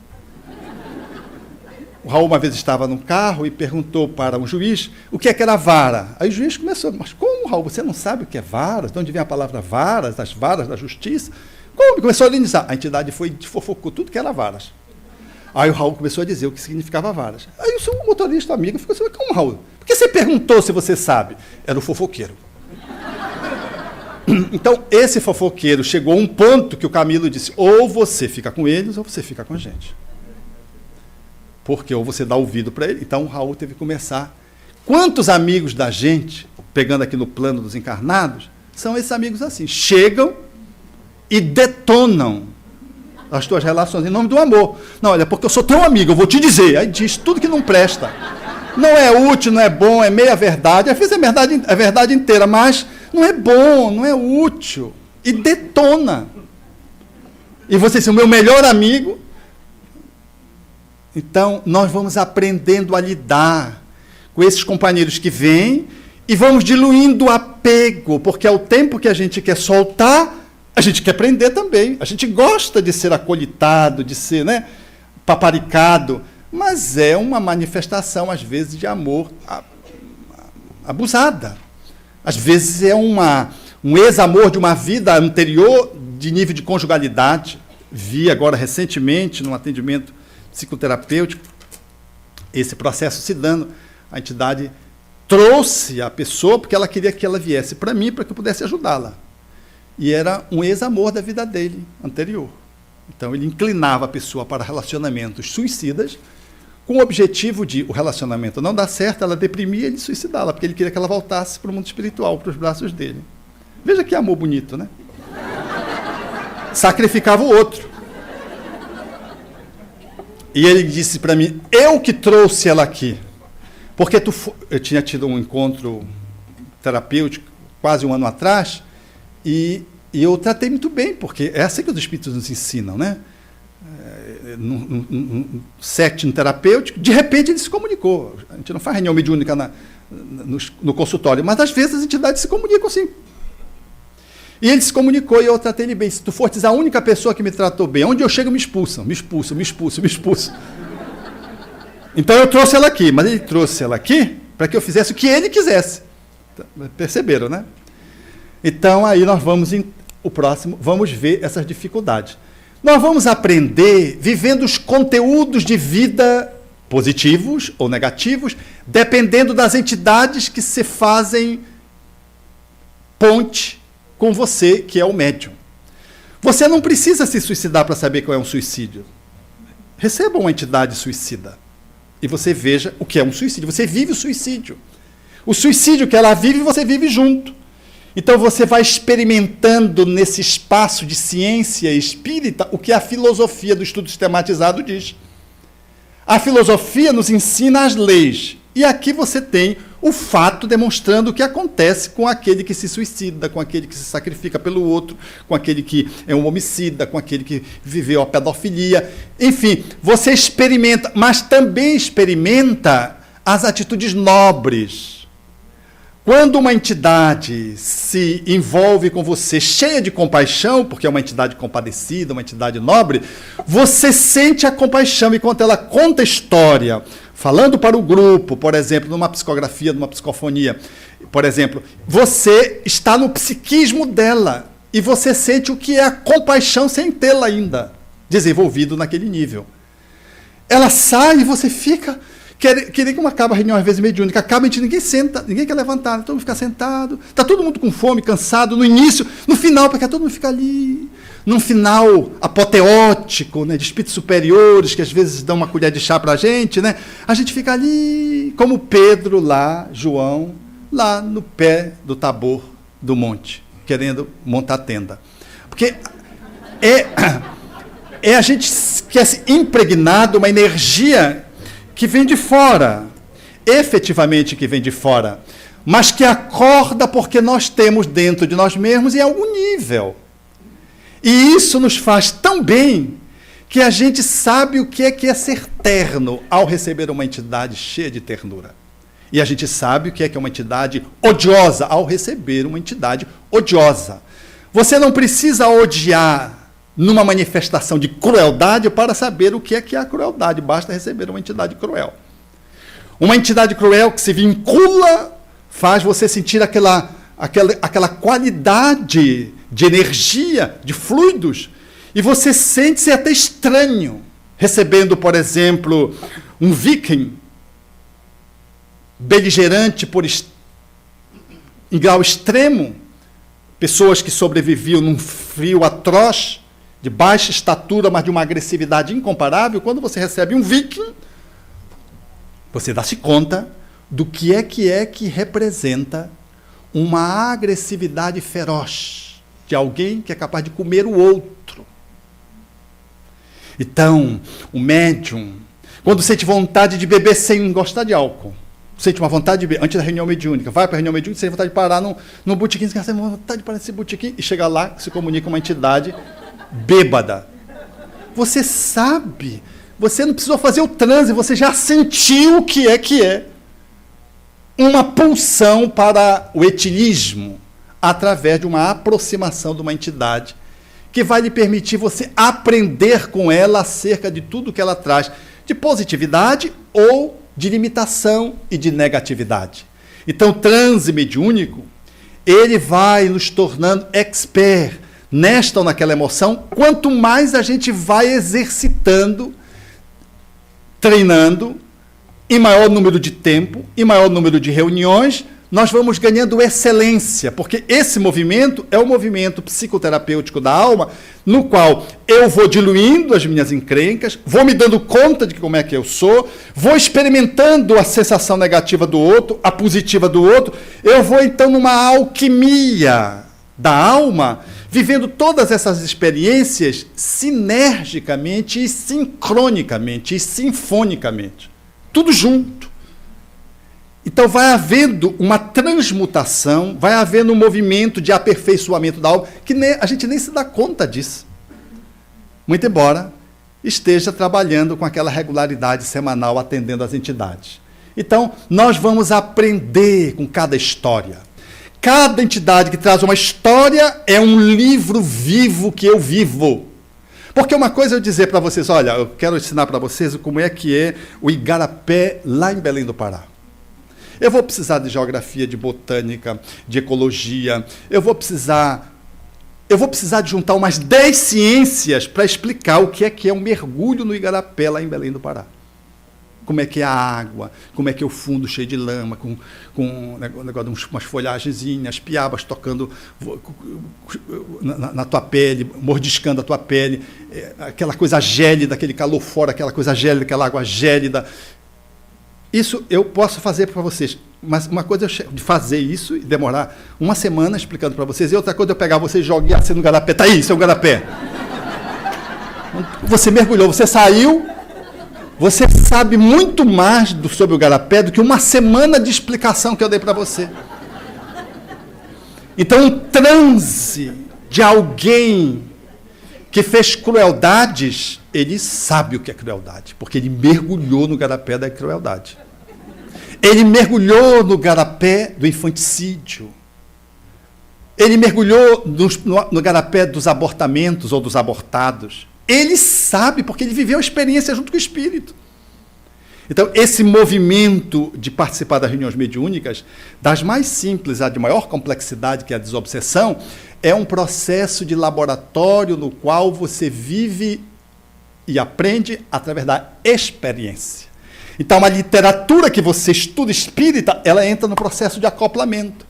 O Raul uma vez estava num carro e perguntou para um juiz o que é que era vara. Aí o juiz começou, mas como, Raul, você não sabe o que é varas? De onde vem a palavra varas, as varas da justiça? Como? Começou a alinizar. A entidade fofocou tudo que era varas. Aí o Raul começou a dizer o que significava varas. Aí o seu motorista amigo ficou assim, como, Raul? Por que você perguntou se você sabe? Era o fofoqueiro. Então, esse fofoqueiro chegou a um ponto que o Camilo disse, ou você fica com eles ou você fica com a gente. Porque ou você dá ouvido para ele. Então o Raul teve que começar. Quantos amigos da gente, pegando aqui no plano dos encarnados, são esses amigos assim, chegam e detonam as tuas relações em nome do amor. Não, olha, porque eu sou teu amigo, eu vou te dizer. Aí diz tudo que não presta. Não é útil, não é bom, é meia verdade. Às vezes é verdade inteira, mas não é bom, não é útil. E detona. E você diz, o meu melhor amigo. Então, nós vamos aprendendo a lidar com esses companheiros que vêm e vamos diluindo o apego, porque ao tempo que a gente quer soltar, a gente quer prender também. A gente gosta de ser acolitado, de ser, né, paparicado, mas é uma manifestação, às vezes, de amor abusada. Às vezes é um ex-amor de uma vida anterior de nível de conjugalidade. Vi agora recentemente, num atendimento psicoterapêutico, esse processo se dando, a entidade trouxe a pessoa porque ela queria que ela viesse para mim, para que eu pudesse ajudá-la. E era um ex-amor da vida dele, anterior. Então ele inclinava a pessoa para relacionamentos suicidas, com o objetivo de o relacionamento não dar certo, ela deprimia e ele suicidá-la, porque ele queria que ela voltasse para o mundo espiritual, para os braços dele. Veja que amor bonito, né? Sacrificava o outro. E ele disse para mim, eu que trouxe ela aqui. Porque eu tinha tido um encontro terapêutico quase um ano atrás, e eu tratei muito bem, porque é assim que os espíritos nos ensinam, né? Num setting terapêutico, de repente ele se comunicou. A gente não faz reunião mediúnica no consultório, mas às vezes as entidades se comunicam assim. E ele se comunicou e eu tratei ele bem. Se tu fores a única pessoa que me tratou bem, onde eu chego me expulsam, me expulsam, me expulsam, me expulsam. Então eu trouxe ela aqui, mas ele trouxe ela aqui para que eu fizesse o que ele quisesse. Perceberam, né? Então aí nós vamos, o próximo, vamos ver essas dificuldades. Nós vamos aprender vivendo os conteúdos de vida positivos ou negativos, dependendo das entidades que se fazem ponte com você, que é o médium. Você não precisa se suicidar para saber qual é um suicídio. Receba uma entidade suicida e você veja o que é um suicídio. Você vive o suicídio. O suicídio que ela vive, você vive junto. Então você vai experimentando nesse espaço de ciência espírita o que a filosofia do estudo sistematizado diz. A filosofia nos ensina as leis. E aqui você tem o fato demonstrando o que acontece com aquele que se suicida, com aquele que se sacrifica pelo outro, com aquele que é um homicida, com aquele que viveu a pedofilia. Enfim, você experimenta, mas também experimenta as atitudes nobres. Quando uma entidade se envolve com você cheia de compaixão, porque é uma entidade compadecida, uma entidade nobre, você sente a compaixão e quando ela conta a história, falando para o grupo, por exemplo, numa psicografia, numa psicofonia, por exemplo, você está no psiquismo dela e você sente o que é a compaixão sem tê-la ainda desenvolvido naquele nível. Ela sai e você fica... Que nem como acaba a reunião, às vezes, mediúnica, acaba, a gente, ninguém senta, ninguém quer levantar, todo mundo fica sentado, está todo mundo com fome, cansado, no início, no final, porque todo mundo fica ali, num final apoteótico, né, de espíritos superiores, que às vezes dão uma colher de chá para a gente fica ali, como Pedro lá, João, lá no pé do Tabor do monte, querendo montar tenda. Porque a gente quer se impregnar de uma energia que vem de fora, efetivamente que vem de fora, mas que acorda porque nós temos dentro de nós mesmos em algum nível. E isso nos faz tão bem que a gente sabe o que é ser terno ao receber uma entidade cheia de ternura. E a gente sabe o que é uma entidade odiosa ao receber uma entidade odiosa. Você não precisa odiar numa manifestação de crueldade para saber o que é a crueldade. Basta receber uma entidade cruel. Uma entidade cruel que se vincula faz você sentir aquela qualidade de energia, de fluidos, e você sente-se até estranho, recebendo, por exemplo, um viking beligerante em grau extremo, pessoas que sobreviviam num frio atroz, de baixa estatura, mas de uma agressividade incomparável. Quando você recebe um viking, você dá-se conta do que representa uma agressividade feroz de alguém que é capaz de comer o outro. Então, o médium, quando sente vontade de beber sem gostar de álcool, sente uma vontade de beber, antes da reunião mediúnica, vai para a reunião mediúnica, sente vontade de parar num botequim, você tem vontade de parar nesse botequim, e chega lá, se comunica com uma entidade bêbada. Você sabe, você não precisou fazer o transe, você já sentiu o que é uma pulsão para o etilismo através de uma aproximação de uma entidade que vai lhe permitir você aprender com ela acerca de tudo que ela traz de positividade ou de limitação e de negatividade. Então, o transe mediúnico, ele vai nos tornando expert nesta ou naquela emoção, quanto mais a gente vai exercitando, treinando, em maior número de tempo, em maior número de reuniões, nós vamos ganhando excelência, porque esse movimento é o movimento psicoterapêutico da alma, no qual eu vou diluindo as minhas encrencas, vou me dando conta de como é que eu sou, vou experimentando a sensação negativa do outro, a positiva do outro, eu vou então numa alquimia da alma, vivendo todas essas experiências sinergicamente e sincronicamente e sinfonicamente. Tudo junto. Então vai havendo uma transmutação, vai havendo um movimento de aperfeiçoamento da alma, que a gente nem se dá conta disso. Muito embora esteja trabalhando com aquela regularidade semanal, atendendo às entidades. Então, nós vamos aprender com cada história. Cada entidade que traz uma história é um livro vivo que eu vivo. Porque uma coisa é eu dizer para vocês, olha, eu quero ensinar para vocês como é que é o igarapé lá em Belém do Pará. Eu vou precisar de geografia, de botânica, de ecologia, eu vou precisar eu vou precisar de juntar umas 10 ciências para explicar o que é um mergulho no Igarapé, lá em Belém do Pará. Como é que é a água, como é que é o fundo cheio de lama, com um negócio de umas folhagenzinhas, piabas tocando na tua pele, mordiscando a tua pele, aquela coisa gélida, aquele calor fora, aquela coisa gélida, aquela água gélida. Isso eu posso fazer para vocês, mas uma coisa é de fazer isso e demorar uma semana explicando para vocês, e outra coisa é eu pegar vocês e jogar assim no garapé. Tá aí, isso é um garapé. Você mergulhou, você saiu, você sabe muito mais sobre o garapé do que uma semana de explicação que eu dei para você. Então, um transe de alguém que fez crueldades, ele sabe o que é crueldade, porque ele mergulhou no garapé da crueldade. Ele mergulhou no garapé do infanticídio. Ele mergulhou no garapé dos abortamentos ou dos abortados. Ele sabe, porque ele viveu a experiência junto com o Espírito. Então, esse movimento de participar das reuniões mediúnicas, das mais simples à de maior complexidade, que é a desobsessão, é um processo de laboratório no qual você vive e aprende através da experiência. Então, a literatura que você estuda espírita, ela entra no processo de acoplamento.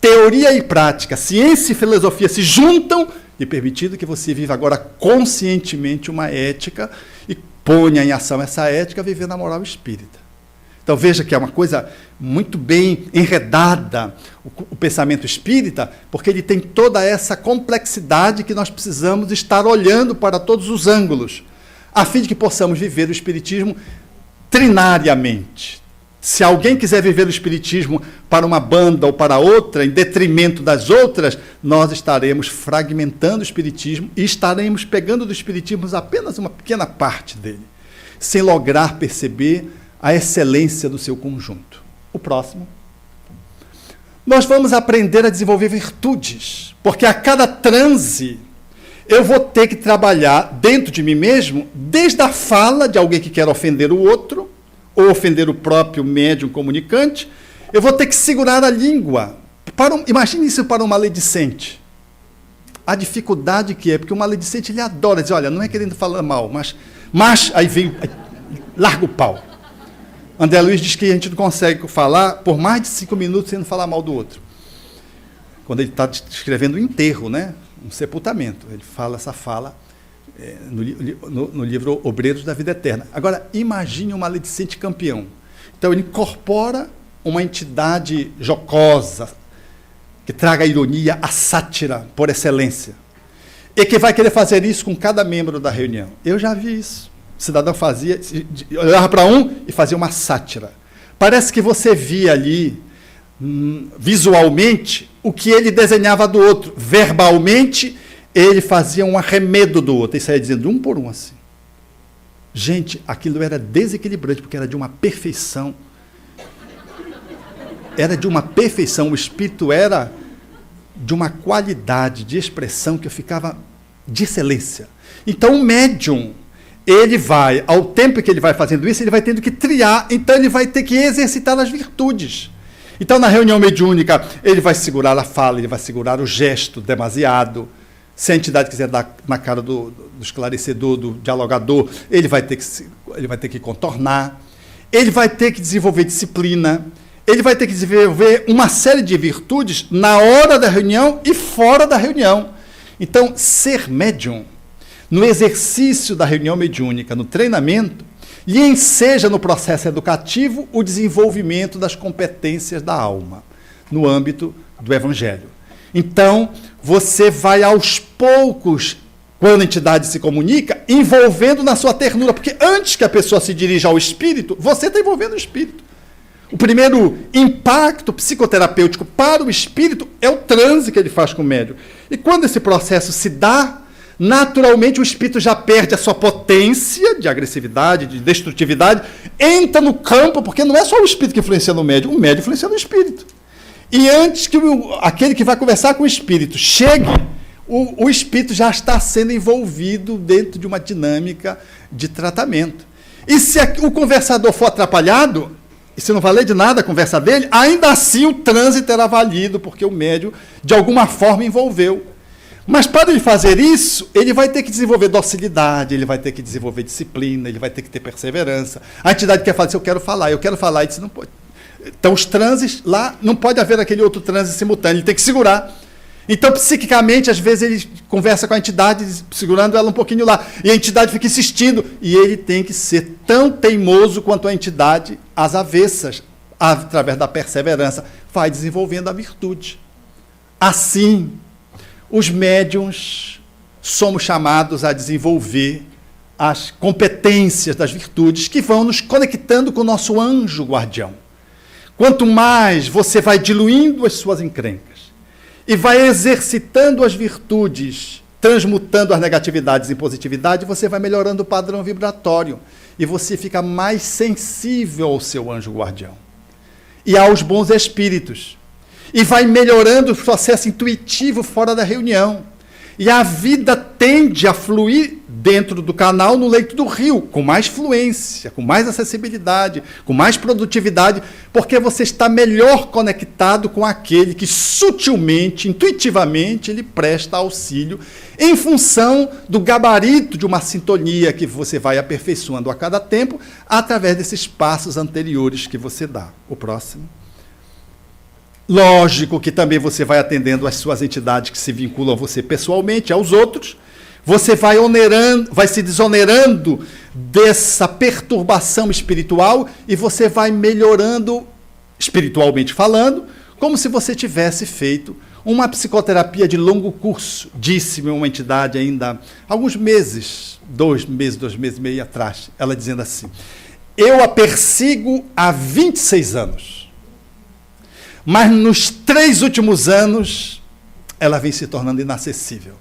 Teoria e prática, ciência e filosofia se juntam e permitindo que você viva agora conscientemente uma ética e ponha em ação essa ética vivendo a moral espírita. Então veja que é uma coisa muito bem enredada o pensamento espírita, porque ele tem toda essa complexidade que nós precisamos estar olhando para todos os ângulos, a fim de que possamos viver o espiritismo trinariamente. Se alguém quiser viver o espiritismo para uma banda ou para outra, em detrimento das outras, nós estaremos fragmentando o espiritismo e estaremos pegando do espiritismo apenas uma pequena parte dele, sem lograr perceber a excelência do seu conjunto. O próximo. Nós vamos aprender a desenvolver virtudes, porque a cada transe eu vou ter que trabalhar dentro de mim mesmo, desde a fala de alguém que quer ofender o outro, ou ofender o próprio médium comunicante, eu vou ter que segurar a língua. Imagine isso para um maledicente. A dificuldade que é, porque o maledicente ele adora dizer, olha, não é querendo falar mal, mas aí vem, larga o pau. André Luiz diz que a gente não consegue falar por mais de 5 minutos sem não falar mal do outro. Quando ele está descrevendo um enterro, né? Um sepultamento, ele fala essa fala no livro Obreiros da Vida Eterna. Agora, imagine um maledicente campeão. Então, ele incorpora uma entidade jocosa, que traga a ironia, a sátira, por excelência. E que vai querer fazer isso com cada membro da reunião. Eu já vi isso. O cidadão olhava para um e fazia uma sátira. Parece que você via ali, visualmente, o que ele desenhava do outro. Verbalmente, ele fazia um arremedo do outro, e saía dizendo um por um assim. Gente, aquilo era desequilibrante, porque era de uma perfeição. Era de uma perfeição, o espírito era de uma qualidade de expressão que eu ficava de excelência. Então o médium, ele vai, ao tempo que ele vai fazendo isso, ele vai tendo que triar, então ele vai ter que exercitar as virtudes. Então na reunião mediúnica, ele vai segurar a fala, ele vai segurar o gesto demasiado. Se a entidade quiser dar na cara do esclarecedor, do dialogador, ele vai ter que contornar, ele vai ter que desenvolver disciplina, ele vai ter que desenvolver uma série de virtudes na hora da reunião e fora da reunião. Então, ser médium, no exercício da reunião mediúnica, no treinamento, lhe enseja no processo educativo o desenvolvimento das competências da alma, no âmbito do Evangelho. Então, você vai aos poucos, quando a entidade se comunica, envolvendo na sua ternura, porque antes que a pessoa se dirija ao espírito, você está envolvendo o espírito. O primeiro impacto psicoterapêutico para o espírito é o transe que ele faz com o médium. E quando esse processo se dá, naturalmente o espírito já perde a sua potência de agressividade, de destrutividade, entra no campo, porque não é só o espírito que influencia no médium, o médium influencia no espírito. E antes que aquele que vai conversar com o espírito chegue, o espírito já está sendo envolvido dentro de uma dinâmica de tratamento. E se o conversador for atrapalhado, e se não valer de nada a conversa dele, ainda assim o transe terá valido, porque o médium, de alguma forma, envolveu. Mas para ele fazer isso, ele vai ter que desenvolver docilidade, ele vai ter que desenvolver disciplina, ele vai ter que ter perseverança. A entidade quer falar, eu quero falar, e disse, não pode. Então os transes lá, não pode haver aquele outro transe simultâneo, ele tem que segurar. Então, psiquicamente, às vezes ele conversa com a entidade, segurando ela um pouquinho lá, e a entidade fica insistindo, e ele tem que ser tão teimoso quanto a entidade, às avessas, através da perseverança, vai desenvolvendo a virtude. Assim, os médiuns somos chamados a desenvolver as competências das virtudes que vão nos conectando com o nosso anjo guardião. Quanto mais você vai diluindo as suas encrencas e vai exercitando as virtudes, transmutando as negatividades em positividade, você vai melhorando o padrão vibratório e você fica mais sensível ao seu anjo guardião e aos bons espíritos. E vai melhorando o processo intuitivo fora da reunião. E a vida tende a fluir dentro do canal, no leito do rio, com mais fluência, com mais acessibilidade, com mais produtividade, porque você está melhor conectado com aquele que sutilmente, intuitivamente, ele presta auxílio em função do gabarito de uma sintonia que você vai aperfeiçoando a cada tempo, através desses passos anteriores que você dá. O próximo. Lógico que também você vai atendendo às suas entidades que se vinculam a você pessoalmente, aos outros. Você vai se desonerando dessa perturbação espiritual e você vai melhorando, espiritualmente falando, como se você tivesse feito uma psicoterapia de longo curso. Disse-me uma entidade ainda há alguns meses, 2 meses e meio atrás, ela dizendo assim, eu a persigo há 26 anos. Mas nos 3 últimos anos, ela vem se tornando inacessível.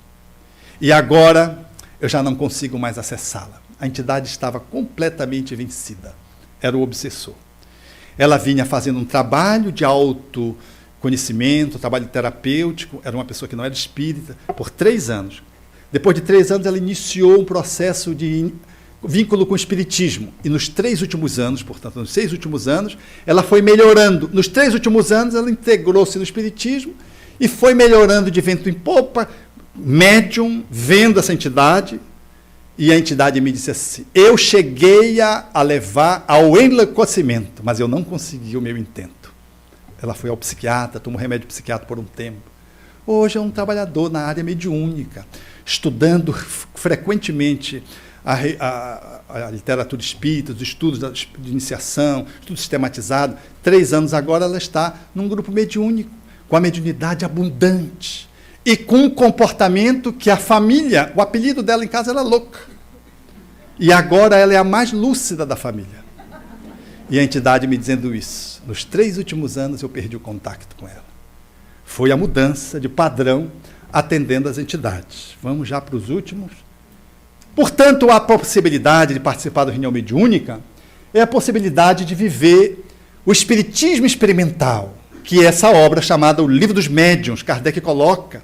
E agora, eu já não consigo mais acessá-la. A entidade estava completamente vencida. Era o obsessor. Ela vinha fazendo um trabalho de autoconhecimento, trabalho terapêutico, era uma pessoa que não era espírita, por 3 anos. Depois de 3 anos, ela iniciou um processo de vínculo com o espiritismo. E nos 3 últimos anos, portanto, nos 6 últimos anos, ela foi melhorando. Nos 3 últimos anos, ela integrou-se no espiritismo e foi melhorando de vento em popa, médium, vendo essa entidade. E a entidade me disse assim, eu cheguei a levar ao enlouquecimento, mas eu não consegui o meu intento. Ela foi ao psiquiatra, tomou remédio psiquiátrico por um tempo. Hoje é um trabalhador na área mediúnica, estudando frequentemente a literatura espírita, os estudos de iniciação, estudo sistematizado. 3 anos agora ela está num grupo mediúnico, com a mediunidade abundante e com um comportamento que a família, o apelido dela em casa era louca. E agora ela é a mais lúcida da família. E a entidade me dizendo isso. Nos 3 últimos anos eu perdi o contato com ela. Foi a mudança de padrão atendendo as entidades. Vamos já para os últimos. Portanto, a possibilidade de participar da reunião mediúnica é a possibilidade de viver o espiritismo experimental, que é essa obra chamada O Livro dos Médiuns. Kardec coloca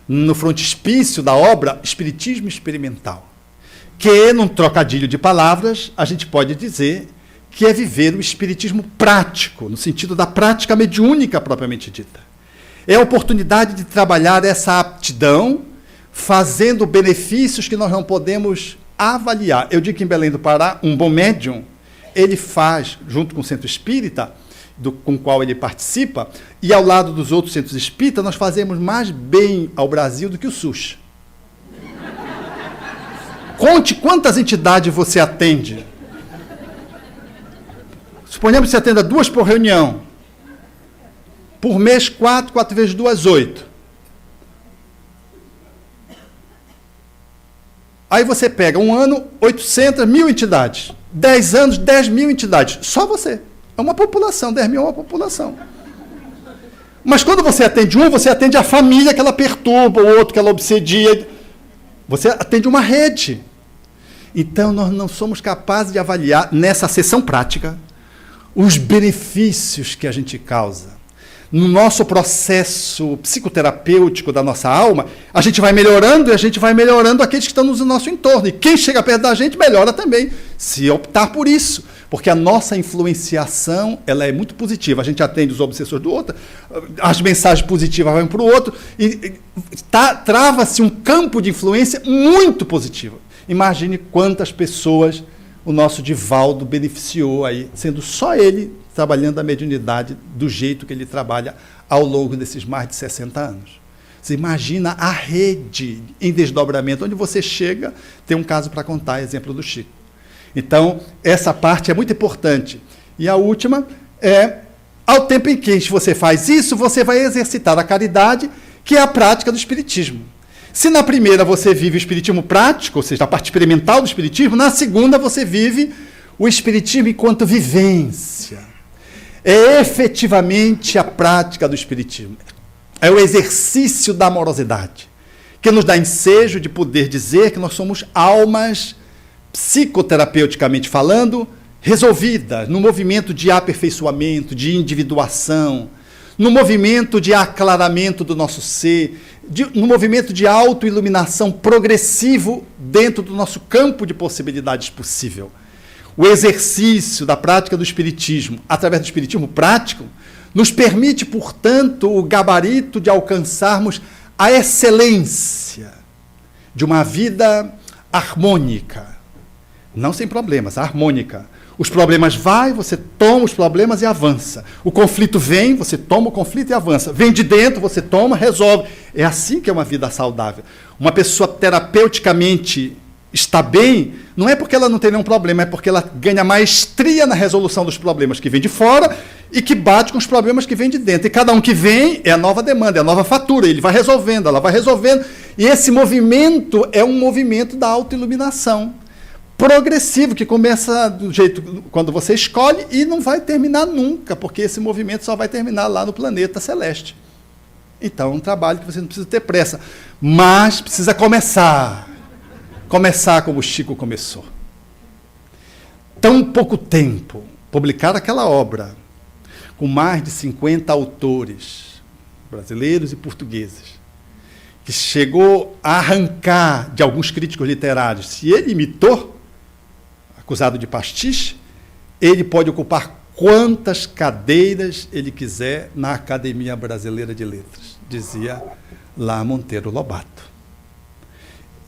no frontispício da obra Espiritismo Experimental, que, num trocadilho de palavras, a gente pode dizer que é viver o espiritismo prático, no sentido da prática mediúnica propriamente dita. É a oportunidade de trabalhar essa aptidão, fazendo benefícios que nós não podemos avaliar. Eu digo que em Belém do Pará, um bom médium, ele faz, junto com o centro espírita, com o qual ele participa, e ao lado dos outros centros espíritas, nós fazemos mais bem ao Brasil do que o SUS. Conte quantas entidades você atende. Suponhamos que você atenda 2 por reunião. Por mês, 4 vezes 2, 8. Aí você pega um ano, 800, 1.000 entidades. 10 anos, 10.000 entidades. Só você. É uma população, 10.000 é uma população. Mas quando você atende um, você atende a família que ela perturba, o outro que ela obsedia. Você atende uma rede. Então, nós não somos capazes de avaliar, nessa sessão prática, os benefícios que a gente causa. No nosso processo psicoterapêutico da nossa alma, a gente vai melhorando e a gente vai melhorando aqueles que estão no nosso entorno. E quem chega perto da gente melhora também, se optar por isso. Porque a nossa influenciação, ela é muito positiva. A gente atende os obsessores do outro, as mensagens positivas vão para o outro, e trava-se um campo de influência muito positivo. Imagine quantas pessoas o nosso Divaldo beneficiou aí, sendo só ele trabalhando a mediunidade do jeito que ele trabalha ao longo desses mais de 60 anos. Você imagina a rede em desdobramento, onde você chega, tem um caso para contar, exemplo do Chico. Então, essa parte é muito importante. E a última é, ao tempo em que você faz isso, você vai exercitar a caridade, que é a prática do Espiritismo. Se na primeira você vive o Espiritismo prático, ou seja, a parte experimental do Espiritismo, na segunda você vive o Espiritismo enquanto vivência. É efetivamente a prática do Espiritismo. É o exercício da amorosidade, que nos dá ensejo de poder dizer que nós somos almas, psicoterapeuticamente falando, resolvidas no movimento de aperfeiçoamento, de individuação, no movimento de aclaramento do nosso ser, no movimento de autoiluminação progressivo dentro do nosso campo de possibilidades possível. O exercício da prática do Espiritismo, através do Espiritismo prático, nos permite, portanto, o gabarito de alcançarmos a excelência de uma vida harmônica. Não sem problemas, harmônica. Os problemas vão, você toma os problemas e avança. O conflito vem, você toma o conflito e avança. Vem de dentro, você toma, resolve. É assim que é uma vida saudável. Uma pessoa terapeuticamente está bem, não é porque ela não tem nenhum problema, é porque ela ganha maestria na resolução dos problemas que vêm de fora e que bate com os problemas que vêm de dentro. E cada um que vem é a nova demanda, é a nova fatura. Ele vai resolvendo, ela vai resolvendo. E esse movimento é um movimento da autoiluminação progressivo, que começa do jeito quando você escolhe e não vai terminar nunca, porque esse movimento só vai terminar lá no planeta celeste. Então, é um trabalho que você não precisa ter pressa, mas precisa começar. Começar como o Chico começou. Tão pouco tempo, publicar aquela obra, com mais de 50 autores, brasileiros e portugueses, que chegou a arrancar de alguns críticos literários. Se ele imitou, acusado de pastiche, ele pode ocupar quantas cadeiras ele quiser na Academia Brasileira de Letras, dizia lá Monteiro Lobato.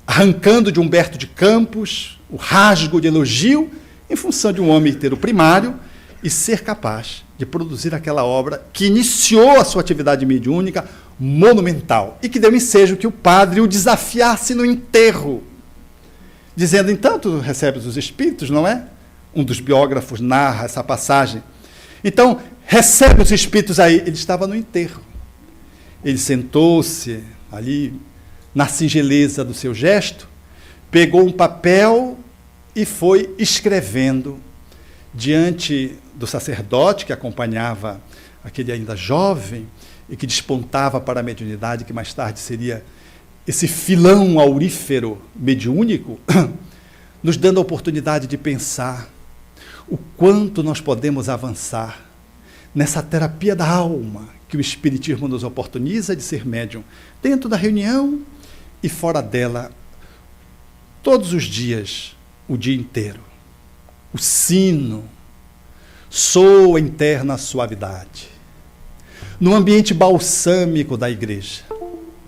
Arrancando de Humberto de Campos o rasgo de elogio em função de um homem ter o primário e ser capaz de produzir aquela obra que iniciou a sua atividade mediúnica monumental e que deu ensejo que o padre o desafiasse no enterro, dizendo, então, tu recebes os espíritos, não é? Um dos biógrafos narra essa passagem. Então, recebe os espíritos aí. Ele estava no enterro. Ele sentou-se ali, na singeleza do seu gesto, pegou um papel e foi escrevendo diante do sacerdote que acompanhava aquele ainda jovem e que despontava para a mediunidade, que mais tarde seria esse filão aurífero mediúnico, nos dando a oportunidade de pensar o quanto nós podemos avançar nessa terapia da alma que o Espiritismo nos oportuniza de ser médium, dentro da reunião e fora dela, todos os dias, o dia inteiro. O sino soa em terna suavidade. No ambiente balsâmico da igreja,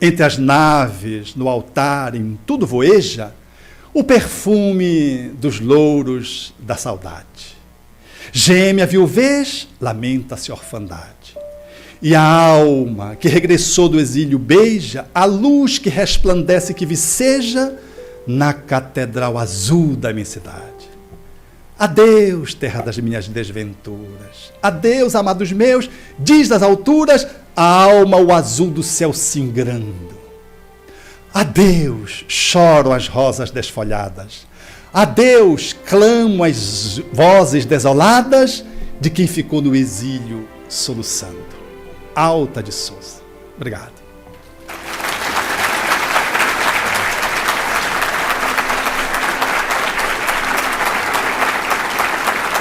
entre as naves, no altar, em tudo voeja, o perfume dos louros da saudade. Geme a viuvez, lamenta-se a orfandade. E a alma que regressou do exílio beija a luz que resplandece, que viceja na catedral azul da imensidade. Adeus, terra das minhas desventuras. Adeus, amados meus, diz das alturas a alma o azul do céu singrando. Adeus, choram as rosas desfolhadas. Adeus, clamam as vozes desoladas de quem ficou no exílio soluçando. Alta de Souza. Obrigado.